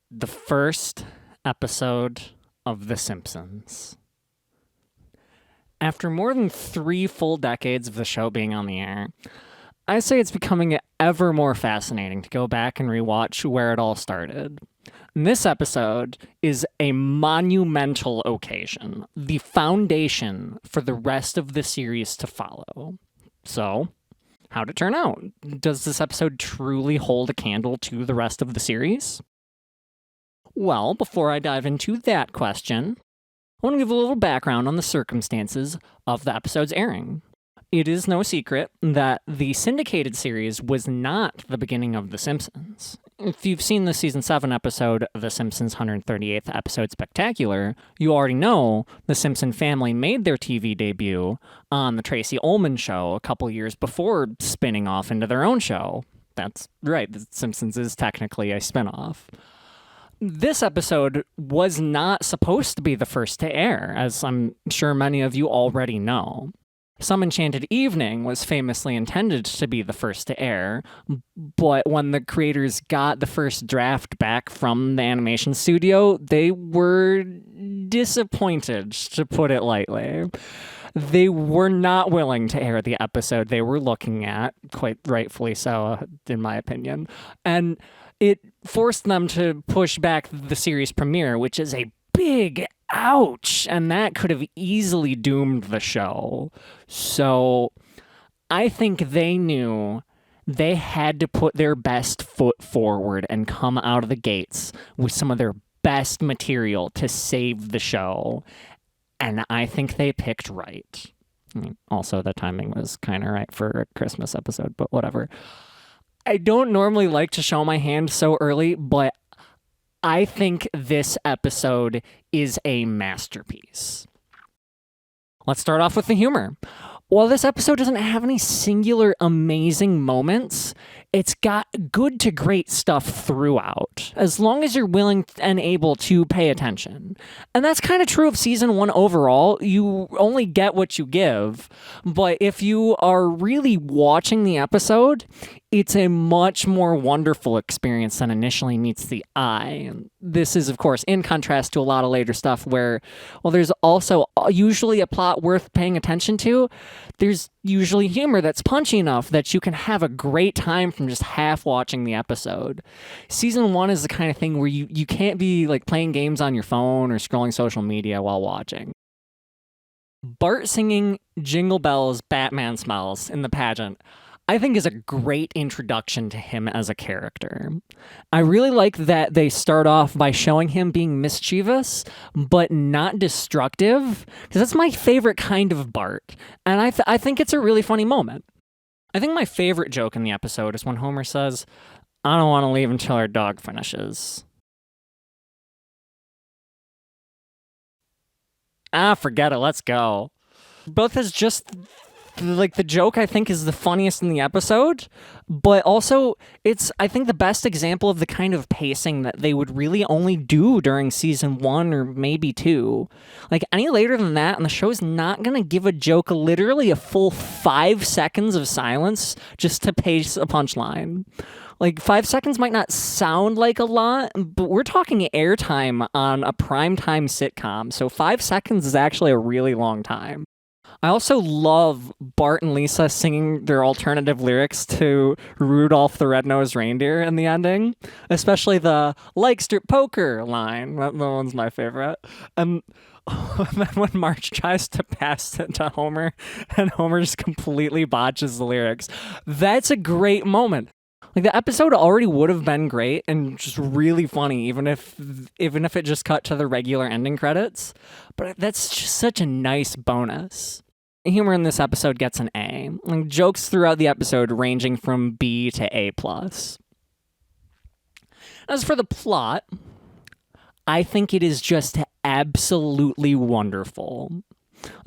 the first episode of The Simpsons. After more than 3 full decades of the show being on the air, I say it's becoming ever more fascinating to go back and rewatch where it all started. This episode is a monumental occasion, the foundation for the rest of the series to follow. So, how'd it turn out? Does this episode truly hold a candle to the rest of the series? Well, before I dive into that question, I want to give a little background on the circumstances of the episode's airing. It is no secret that the syndicated series was not the beginning of The Simpsons. If you've seen the season 7 episode of The Simpsons 138th episode Spectacular, you already know the Simpson family made their TV debut on the Tracy Ullman show a couple years before spinning off into their own show. That's right, The Simpsons is technically a spinoff. This episode was not supposed to be the first to air, as I'm sure many of you already know. Some Enchanted Evening was famously intended to be the first to air, but when the creators got the first draft back from the animation studio, they were disappointed, to put it lightly. They were not willing to air the episode they were looking at, quite rightfully so, in my opinion, and it forced them to push back the series premiere, which is a big ouch, and that could have easily doomed the show. So I think they knew they had to put their best foot forward and come out of the gates with some of their best material to save the show. And I think they picked right. I mean, also, the timing was kind of right for a Christmas episode, but whatever. I don't normally like to show my hand so early, but I think this episode is a masterpiece. Let's start off with the humor. While this episode doesn't have any singular amazing moments, it's got good to great stuff throughout, as long as you're willing and able to pay attention. And that's kind of true of season 1 overall. You only get what you give, but if you are really watching the episode, it's a much more wonderful experience than initially meets the eye. And this is, of course, in contrast to a lot of later stuff where, well, there's also usually a plot worth paying attention to. There's usually humor that's punchy enough that you can have a great time from just half watching the episode. Season 1 is the kind of thing where you can't be like playing games on your phone or scrolling social media while watching. Bart singing Jingle Bells, Batman Smells in the pageant, I think, is a great introduction to him as a character. I really like that they start off by showing him being mischievous, but not destructive, because that's my favorite kind of Bart, and I think it's a really funny moment. I think my favorite joke in the episode is when Homer says, "I don't want to leave until our dog finishes." Forget it, let's go. Both as just like the joke I think is the funniest in the episode, but also it's, I think, the best example of the kind of pacing that they would really only do during season 1 or maybe 2. Like, any later than that, and the show's not gonna give a joke literally a full 5 seconds of silence just to pace a punchline. Like, 5 seconds might not sound like a lot, but we're talking airtime on a primetime sitcom, so 5 seconds is actually a really long time. I also love Bart and Lisa singing their alternative lyrics to Rudolph the Red-Nosed Reindeer in the ending, especially the "like strip poker" line. That one's my favorite. And then when Marge tries to pass it to Homer, and Homer just completely botches the lyrics, that's a great moment. Like, the episode already would have been great and just really funny, even if it just cut to the regular ending credits. But that's just such a nice bonus. Humor in this episode gets an A. Like, jokes throughout the episode ranging from B to A+. As for the plot, I think it is just absolutely wonderful.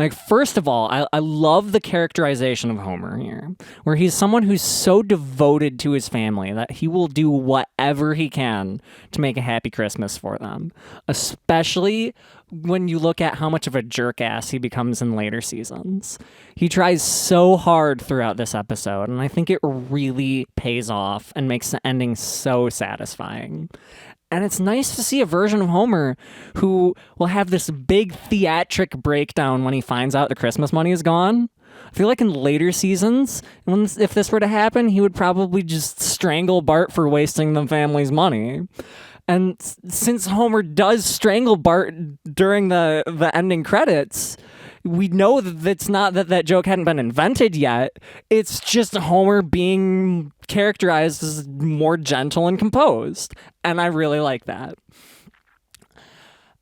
Like, first of all, I love the characterization of Homer here, where he's someone who's so devoted to his family that he will do whatever he can to make a happy Christmas for them, especially when you look at how much of a jerk-ass he becomes in later seasons. He tries so hard throughout this episode, and I think it really pays off and makes the ending so satisfying. And it's nice to see a version of Homer who will have this big theatric breakdown when he finds out the Christmas money is gone. I feel like in later seasons, if this were to happen, he would probably just strangle Bart for wasting the family's money. And since Homer does strangle Bart during the ending credits, we know that it's not that joke hadn't been invented yet. It's just Homer being characterized as more gentle and composed. And I really like that.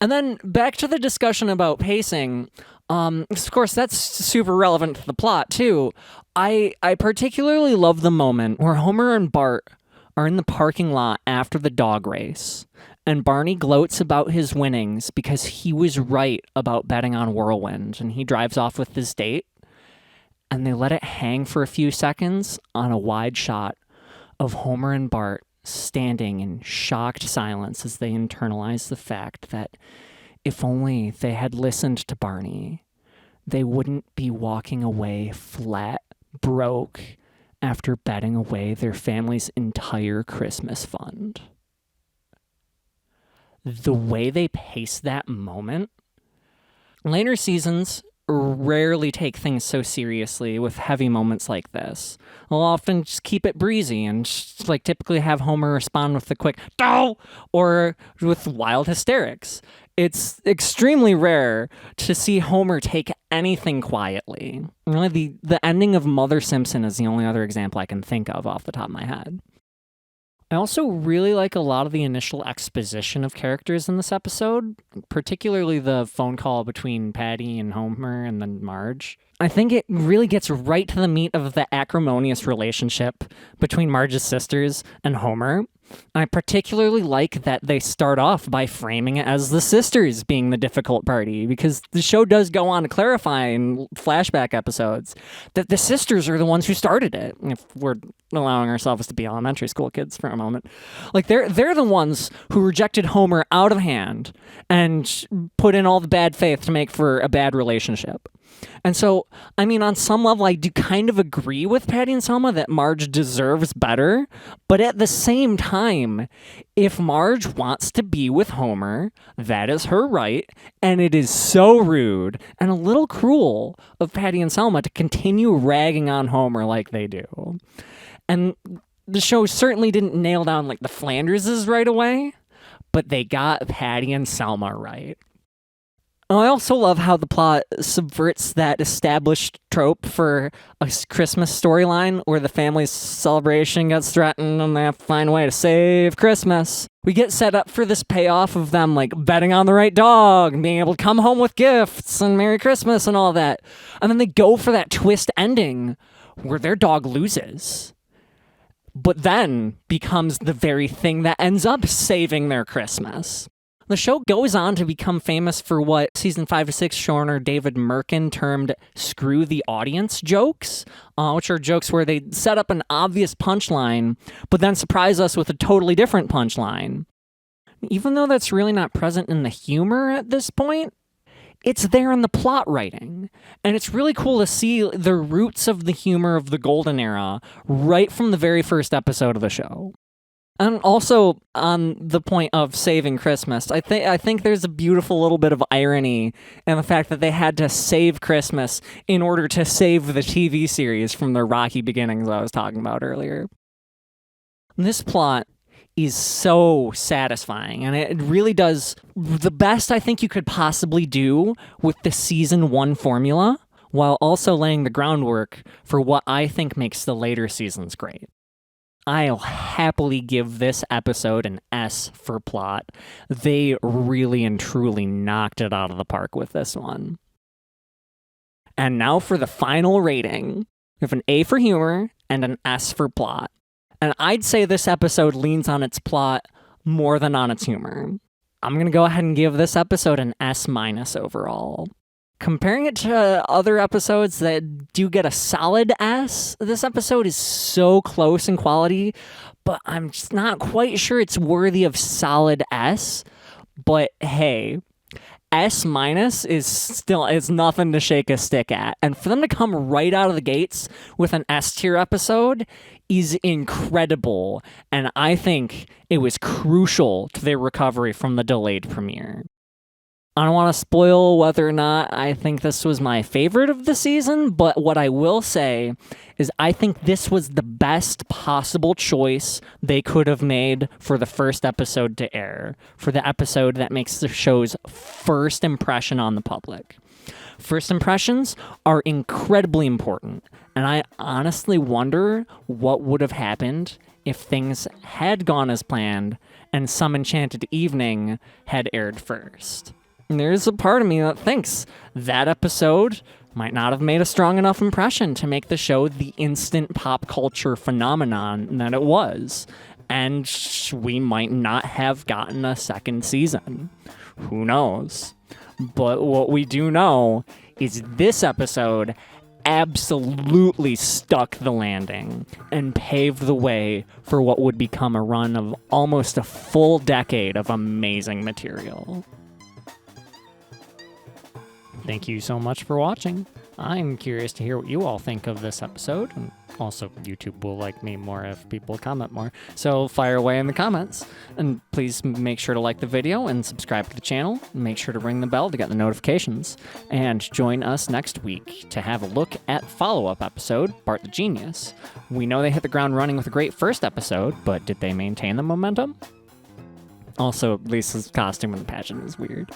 And then back to the discussion about pacing. Of course, that's super relevant to the plot, too. I particularly love the moment where Homer and Bart are in the parking lot after the dog race, and Barney gloats about his winnings because he was right about betting on Whirlwind, and he drives off with his date, and they let it hang for a few seconds on a wide shot of Homer and Bart standing in shocked silence as they internalize the fact that if only they had listened to Barney, they wouldn't be walking away flat broke after betting away their family's entire Christmas fund. The way they pace that moment. Later seasons rarely take things so seriously with heavy moments like this. They'll often just keep it breezy and just, typically have Homer respond with a quick "Dow!" or with wild hysterics. It's extremely rare to see Homer take anything quietly. Really, the ending of Mother Simpson is the only other example I can think of off the top of my head. I also really like a lot of the initial exposition of characters in this episode, particularly the phone call between Patty and Homer and then Marge. I think it really gets right to the meat of the acrimonious relationship between Marge's sisters and Homer. I particularly like that they start off by framing it as the sisters being the difficult party, because the show does go on to clarify in flashback episodes that the sisters are the ones who started it, if we're allowing ourselves to be elementary school kids for a moment. They're the ones who rejected Homer out of hand and put in all the bad faith to make for a bad relationship. And so, on some level, I do kind of agree with Patty and Selma that Marge deserves better. But at the same time, if Marge wants to be with Homer, that is her right. And it is so rude and a little cruel of Patty and Selma to continue ragging on Homer like they do. And the show certainly didn't nail down the Flanderses right away, but they got Patty and Selma right. I also love how the plot subverts that established trope for a Christmas storyline where the family's celebration gets threatened and they have to find a way to save Christmas. We get set up for this payoff of them betting on the right dog and being able to come home with gifts and Merry Christmas and all that. And then they go for that twist ending where their dog loses, but then becomes the very thing that ends up saving their Christmas. The show goes on to become famous for what season 5 to 6 showrunner David Merkin termed screw the audience jokes, which are jokes where they set up an obvious punchline, but then surprise us with a totally different punchline. Even though that's really not present in the humor at this point, it's there in the plot writing. And it's really cool to see the roots of the humor of the golden era right from the very first episode of the show. And also, on the point of saving Christmas, I think there's a beautiful little bit of irony in the fact that they had to save Christmas in order to save the TV series from the rocky beginnings I was talking about earlier. This plot is so satisfying, and it really does the best I think you could possibly do with the season 1 formula, while also laying the groundwork for what I think makes the later seasons great. I'll happily give this episode an S for plot. They really and truly knocked it out of the park with this one. And now for the final rating. We have an A for humor and an S for plot. And I'd say this episode leans on its plot more than on its humor. I'm going to go ahead and give this episode an S- overall. Comparing it to other episodes that do get a solid S, this episode is so close in quality, but I'm just not quite sure it's worthy of solid S. But hey, S- is nothing to shake a stick at. And for them to come right out of the gates with an S tier episode is incredible, and I think it was crucial to their recovery from the delayed premiere. I don't want to spoil whether or not I think this was my favorite of the season, but what I will say is I think this was the best possible choice they could have made for the first episode to air, for the episode that makes the show's first impression on the public. First impressions are incredibly important, and I honestly wonder what would have happened if things had gone as planned and Some Enchanted Evening had aired first. And there's a part of me that thinks that episode might not have made a strong enough impression to make the show the instant pop culture phenomenon that it was. And we might not have gotten a second season. Who knows? But what we do know is this episode absolutely stuck the landing and paved the way for what would become a run of almost a full decade of amazing material. Thank you so much for watching. I'm curious to hear what you all think of this episode, and also YouTube will like me more if people comment more. So fire away in the comments, and please make sure to like the video and subscribe to the channel. Make sure to ring the bell to get the notifications, and join us next week to have a look at follow-up episode, Bart the Genius. We know they hit the ground running with a great first episode, but did they maintain the momentum? Also, Lisa's costume in the pageant is weird.